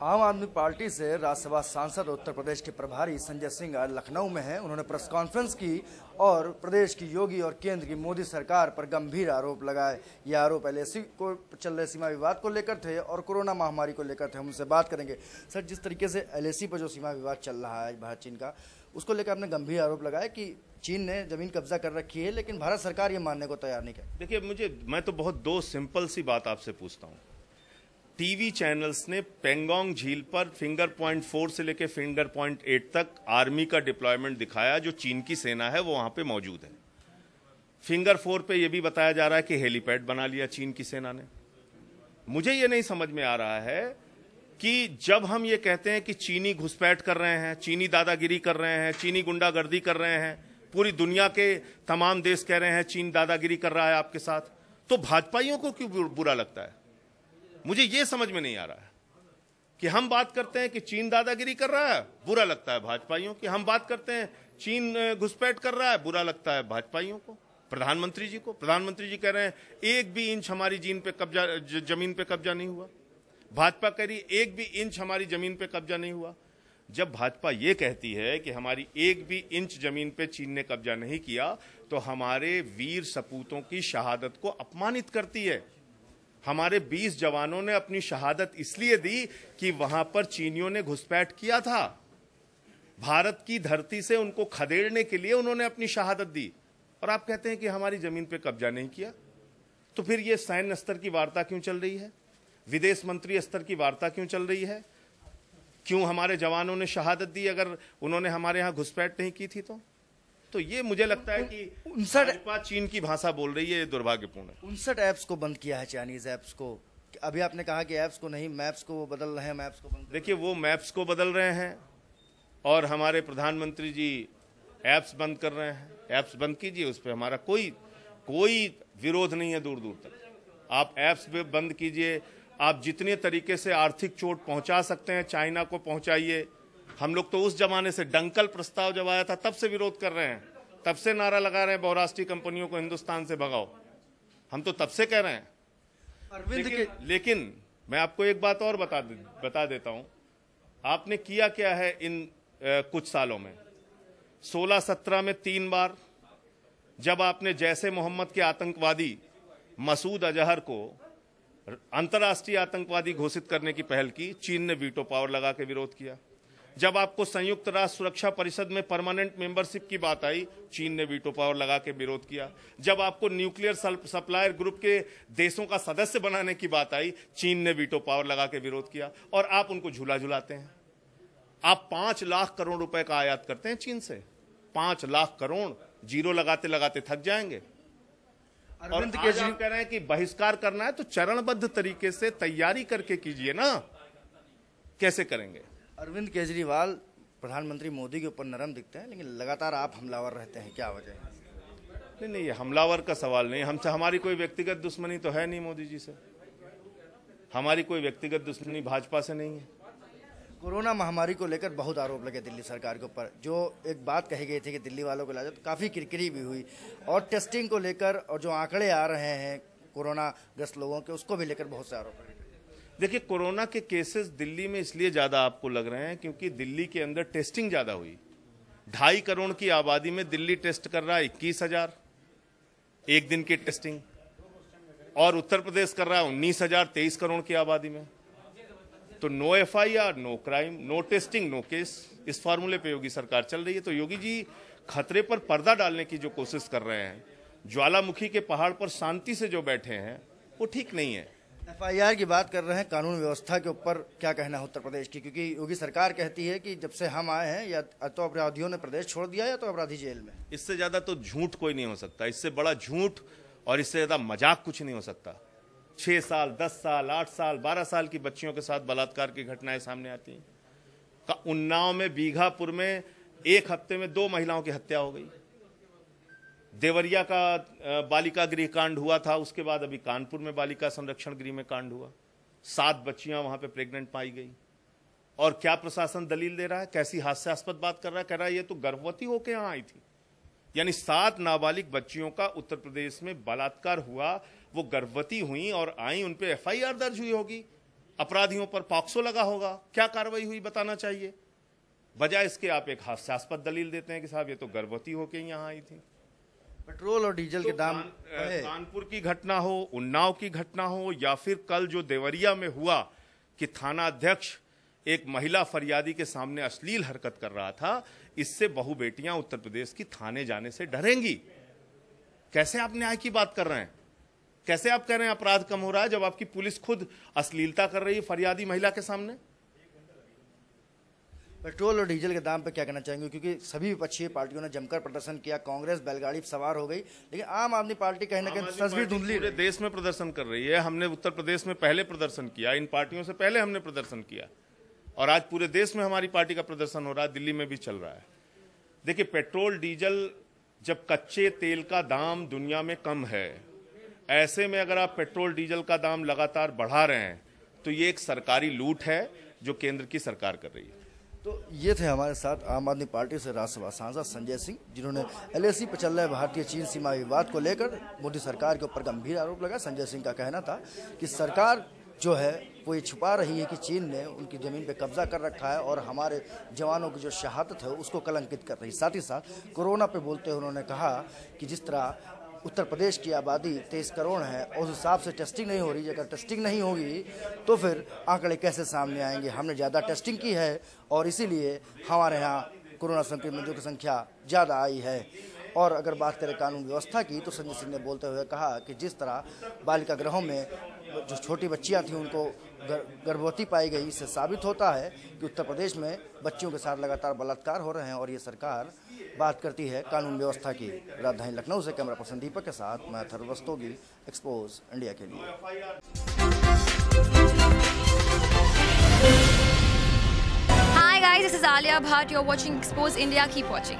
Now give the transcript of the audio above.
आम आदमी पार्टी से राज्यसभा सांसद उत्तर प्रदेश के प्रभारी संजय सिंह आज लखनऊ में हैं। उन्होंने प्रेस कॉन्फ्रेंस की और प्रदेश की योगी और केंद्र की मोदी सरकार पर गंभीर आरोप लगाए। ये आरोप एलएसी को चल रहे सीमा विवाद को लेकर थे और कोरोना महामारी को लेकर थे। हम उनसे बात करेंगे। सर, जिस तरीके से एलएसी पर जो सीमा विवाद चल रहा है भारत चीन का, उसको लेकर आपने गंभीर आरोप लगाया कि चीन ने जमीन कब्जा कर रखी है, लेकिन भारत सरकार ये मानने को तैयार नहीं है। देखिए, मैं तो बहुत दो सिंपल सी बात आपसे पूछता हूं। टीवी चैनल्स ने पेंगोंग झील पर फिंगर पॉइंट 4 से लेकर फिंगर पॉइंट 8 तक आर्मी का डिप्लॉयमेंट दिखाया, जो चीन की सेना है वो वहां पे मौजूद है। फिंगर 4 पे ये भी बताया जा रहा है कि हेलीपैड बना लिया चीन की सेना ने। मुझे ये नहीं समझ में आ रहा है कि जब हम ये कहते हैं कि चीनी घुसपैठ कर रहे हैं, चीनी दादागिरी कर रहे हैं, चीनी गुंडागर्दी कर रहे हैं, पूरी दुनिया के तमाम देश कह रहे हैं चीन दादागिरी कर रहा है आपके साथ, तो भाजपाइयों को क्यों बुरा लगता है? मुझे यह समझ में नहीं आ रहा है कि हम बात करते हैं कि चीन दादागिरी कर रहा है, बुरा लगता है भाजपाइयों की। हम बात करते हैं चीन घुसपैठ कर रहा है, बुरा लगता है भाजपाइयों को, प्रधानमंत्री जी को। प्रधानमंत्री जी कह रहे हैं 1 भी इंच हमारी जमीन पे कब्जा नहीं हुआ। भाजपा कह रही 1 भी इंच हमारी जमीन पे कब्जा नहीं हुआ। जब भाजपा ये कहती है कि हमारी 1 भी इंच जमीन पे चीन ने कब्जा नहीं किया, तो हमारे वीर सपूतों की शहादत को अपमानित करती है। हमारे 20 जवानों ने अपनी शहादत इसलिए दी कि वहां पर चीनियों ने घुसपैठ किया था। भारत की धरती से उनको खदेड़ने के लिए उन्होंने अपनी शहादत दी, और आप कहते हैं कि हमारी जमीन पे कब्जा नहीं किया। तो फिर ये सैन्य स्तर की वार्ता क्यों चल रही है? विदेश मंत्री स्तर की वार्ता क्यों चल रही है? क्यों हमारे जवानों ने शहादत दी अगर उन्होंने हमारे यहां घुसपैठ नहीं की थी? तो ये मुझे लगता है कि 59 चीन की भाषा बोल रही है, ये दुर्भाग्यपूर्ण है। 59 ऐप्स को बंद किया है, चाइनीज ऐप्स को। अभी आपने कहा कि ऐप्स को नहीं, मैप्स को बदल रहे हैं, मैप्स को बंद। देखिए, वो मैप्स को बदल रहे हैं और हमारे प्रधानमंत्री जी ऐप्स बंद कर रहे हैं। ऐप्स बंद कीजिए, उस पर हमारा कोई विरोध नहीं है दूर दूर तक। आप ऐप्स पे बंद कीजिए, आप जितने तरीके से आर्थिक चोट पहुंचा सकते हैं चाइना को पहुंचाइए। हम लोग तो उस जमाने से डंकल प्रस्ताव जब आया था तब से विरोध कर रहे हैं, तब से नारा लगा रहे हैं बहुराष्ट्रीय कंपनियों को हिंदुस्तान से भगाओ। हम तो तब से कह रहे हैं। लेकिन मैं आपको एक बात और बता देता हूं। आपने किया क्या है इन कुछ सालों में? 16-17 में 3 बार जब आपने जैसे मोहम्मद के आतंकवादी मसूद अजहर को अंतर्राष्ट्रीय आतंकवादी घोषित करने की पहल की, चीन ने वीटो पावर लगा के विरोध किया। जब आपको संयुक्त राष्ट्र सुरक्षा परिषद में परमानेंट मेंबरशिप की बात आई, चीन ने वीटो पावर लगा के विरोध किया। जब आपको न्यूक्लियर सप्लायर ग्रुप के देशों का सदस्य बनाने की बात आई, चीन ने वीटो पावर लगा के विरोध किया, और आप उनको झूला झुलाते हैं। आप 5 लाख करोड़ रुपए का आयात करते हैं चीन से। 5 लाख करोड़ जीरो लगाते लगाते थक जाएंगे। और आज आप कह रहे हैं कि बहिष्कार करना है, तो चरणबद्ध तरीके से तैयारी करके कीजिए ना। कैसे करेंगे? अरविंद केजरीवाल प्रधानमंत्री मोदी के ऊपर नरम दिखते हैं, लेकिन लगातार आप हमलावर रहते हैं, क्या वजह है? नहीं, ये हमलावर का सवाल नहीं। हमसे हमारी कोई व्यक्तिगत दुश्मनी तो है नहीं मोदी जी से। हमारी कोई व्यक्तिगत दुश्मनी भाजपा से नहीं है। कोरोना महामारी को लेकर बहुत आरोप लगे दिल्ली सरकार के ऊपर। जो एक बात कही गई थी कि दिल्ली वालों को इलाज, तो काफ़ी किरकिरी भी हुई, और टेस्टिंग को लेकर और जो आंकड़े आ रहे हैं कोरोना ग्रस्त लोगों के, उसको भी लेकर बहुत से आरोप लगे। देखिए, कोरोना के केसेस दिल्ली में इसलिए ज़्यादा आपको लग रहे हैं क्योंकि दिल्ली के अंदर टेस्टिंग ज़्यादा हुई। 2.5 करोड़ की आबादी में दिल्ली टेस्ट कर रहा है 21,000 एक दिन की टेस्टिंग, और उत्तर प्रदेश कर रहा है 19,000 23 करोड़ की आबादी में। तो no FIR, no crime, no testing, no case. इस फार्मूले पे योगी सरकार चल रही है। तो योगी जी खतरे पर पर्दा डालने की जो कोशिश कर रहे हैं, ज्वालामुखी के पहाड़ पर शांति से जो बैठे हैं, वो ठीक नहीं है। FIR की बात कर रहे हैं, कानून व्यवस्था के ऊपर क्या कहना है उत्तर प्रदेश की? क्योंकि योगी सरकार कहती है कि जब से हम आए हैं, या तो अपराधियों ने प्रदेश छोड़ दिया या तो अपराधी जेल में। इससे ज्यादा तो झूठ कोई नहीं हो सकता। इससे बड़ा झूठ और इससे ज्यादा मजाक कुछ नहीं हो सकता। 6 साल, 10 साल, 8 साल, 12 साल की बच्चियों के साथ बलात्कार की घटनाएं सामने आती हैं। उन्नाव में, बीघापुर में 1 हफ्ते में 2 महिलाओं की हत्या हो गई। देवरिया का बालिका गृह कांड हुआ था, उसके बाद अभी कानपुर में बालिका संरक्षण गृह में कांड हुआ। 7 बच्चियां वहां पे प्रेग्नेंट पाई गई। और क्या प्रशासन दलील दे रहा है? कैसी हास्यास्पद बात कर रहा है? कह रहा है ये तो गर्भवती होकर यहां आई थी। यानी 7 नाबालिग बच्चियों का उत्तर प्रदेश में बलात्कार हुआ, वो गर्भवती हुई और आई, उन पे FIR दर्ज हुई होगी। अपराधियों पर पॉक्सो लगा होगा, क्या कार्रवाई हुई बताना चाहिए। बजाय इसके आप एक हास्यास्पद दलील देते हैं कि साहब ये तो गर्भवती होके ही यहां आई थी। पेट्रोल और डीजल के दाम कानपुर की घटना हो, उन्नाव की घटना हो, या फिर कल जो देवरिया में हुआ कि थाना अध्यक्ष एक महिला फरियादी के सामने अश्लील हरकत कर रहा था, इससे बहु बेटियां उत्तर प्रदेश की थाने जाने से डरेंगी। कैसे आप न्याय की बात कर रहे हैं? कैसे आप कह रहे हैं अपराध कम हो रहा है जब आपकी पुलिस खुद अश्लीलता कर रही है फरियादी महिला के सामने? पेट्रोल और डीजल के दाम पर क्या कहना चाहेंगे, क्योंकि सभी विपक्षी पार्टियों ने जमकर प्रदर्शन किया, कांग्रेस बैलगाड़ी पर सवार हो गई, लेकिन आम आदमी पार्टी कहीं ना कहीं तस्वीर धुंधली। पूरे देश में प्रदर्शन कर रही है। हमने उत्तर प्रदेश में पहले प्रदर्शन किया, इन पार्टियों से पहले हमने प्रदर्शन किया, और आज पूरे देश में हमारी पार्टी का प्रदर्शन हो रहा है, दिल्ली में भी चल रहा है। देखिए, पेट्रोल डीजल, जब कच्चे तेल का दाम दुनिया में कम है, ऐसे में अगर आप पेट्रोल डीजल का दाम लगातार बढ़ा रहे हैं तो ये एक सरकारी लूट है जो केंद्र की सरकार कर रही है। तो ये थे हमारे साथ आम आदमी पार्टी से राज्यसभा सांसद संजय सिंह, जिन्होंने LAC पर चल रहे भारतीय चीन सीमा विवाद को लेकर मोदी सरकार के ऊपर गंभीर आरोप लगाया। संजय सिंह का कहना था कि सरकार जो है वो ये छुपा रही है कि चीन ने उनकी ज़मीन पे कब्जा कर रखा है और हमारे जवानों की जो शहादत है उसको कलंकित कर रही है। साथ ही साथ कोरोना पे बोलते हुए उन्होंने कहा कि जिस तरह उत्तर प्रदेश की आबादी 23 करोड़ है और उस हिसाब से टेस्टिंग नहीं हो रही, अगर टेस्टिंग नहीं होगी तो फिर आंकड़े कैसे सामने आएंगे। हमने ज़्यादा टेस्टिंग की है और इसीलिए हमारे यहाँ कोरोना संक्रमितों की संख्या ज़्यादा आई है। और अगर बात करें कानून व्यवस्था की तो संजय सिंह ने बोलते हुए कहा कि जिस तरह बालिका गृहों में जो छोटी बच्चियां थीं उनको गर्भवती पाई गई, इससे साबित होता है कि उत्तर प्रदेश में बच्चियों के साथ लगातार बलात्कार हो रहे हैं और ये सरकार बात करती है कानून व्यवस्था की। राजधानी लखनऊ से कैमरा पर्सन दीपक के साथ मैं अथर्व रस्तोगी, एक्सपोज इंडिया के लिए। Hi guys, this is Alia Bhatt. You're watching Expose India. Keep watching.